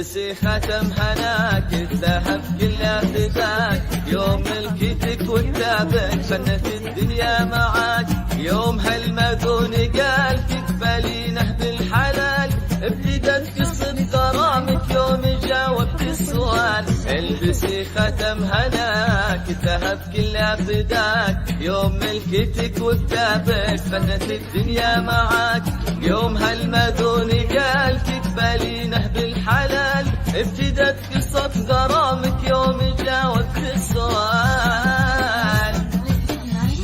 البسي ختم هناك، الذهب كله فداك، يوم ملكتك وكتابك فنت الدنيا معاك، يوم هالمذون قال تقبلينه بالحلال، ابتدت قصة غرامك يوم جاوبت السؤال. البسي ختم هناك، الذهب كله فداك، يوم ملكتك وكتابك فنت الدنيا معاك، يوم هالمذون قال تقبلينه بالحلال، ابتدت قصة غرامك يوم جاوبت السؤال.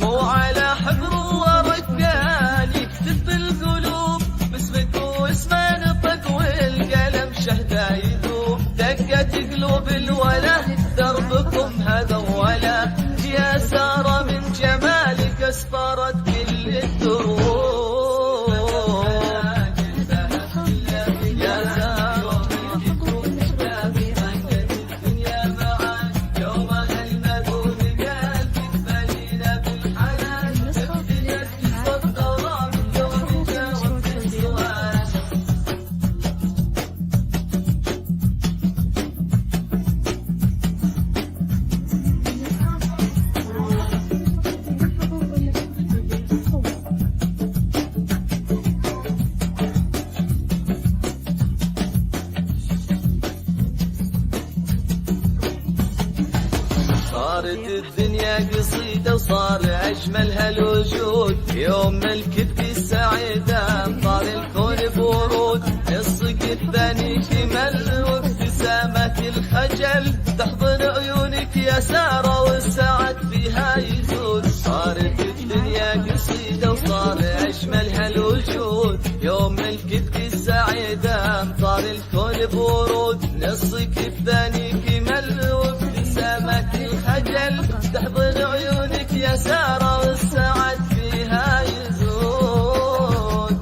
مو على حبر الله رجال يكتب بالقلوب، باسمك واسمه نطق والقلم شهده يذوب، دقت قلوب الولا دربكم هذا ولا، يا سارة من جمالك اسفرت كل الدروب. صارت الدنيا قصيدة وصار أجمل هالوجود، يوم ملكتك السعيدة طار الكون بورود، الصق الثاني كمل وابتسامة الخجل تحضن عيونك يا سارة والسعد فيها يزول. صارت الدنيا قصيدة وصار أجمل هالوجود، يوم ملكتك السعيدة طار الكون بورود، الصق الثاني كمل وابتسامة الخجل تحضن عيونك يا سارة والسعد فيها يزول.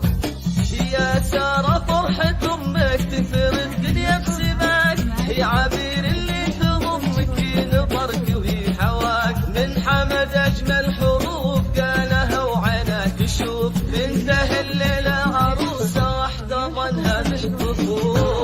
يا سارة فرحة أمك تثير الدنيا بسماك، هي عبير اللي تضمك نظرك وهي حواك، من حمد أجمل حروف قالها وعناك تشوف، بنته الليلة عروسة واحتضنها بالكفوف.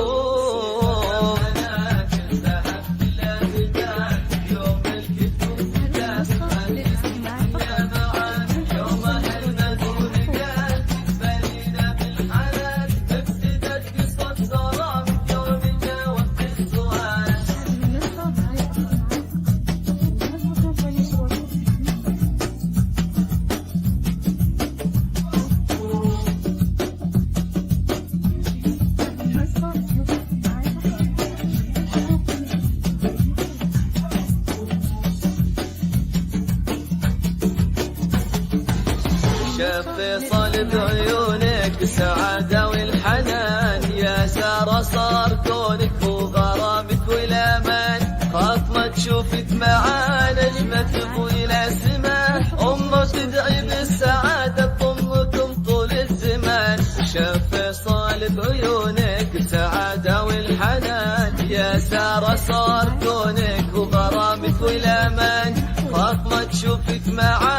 شاف فيصل بعيونك السعادة والحنان، يا سارة صار كونك وغرامك والأمان، خاف ما تشوفك معاه نجمة تضوي الأسمان، أمه تدعي بالسعادة تضمكم طول الزمان. شاف فيصل بعيونك السعادة والحنان، يا سارة صار كونك وغرامك والأمان، خاف ما تشوفك معاه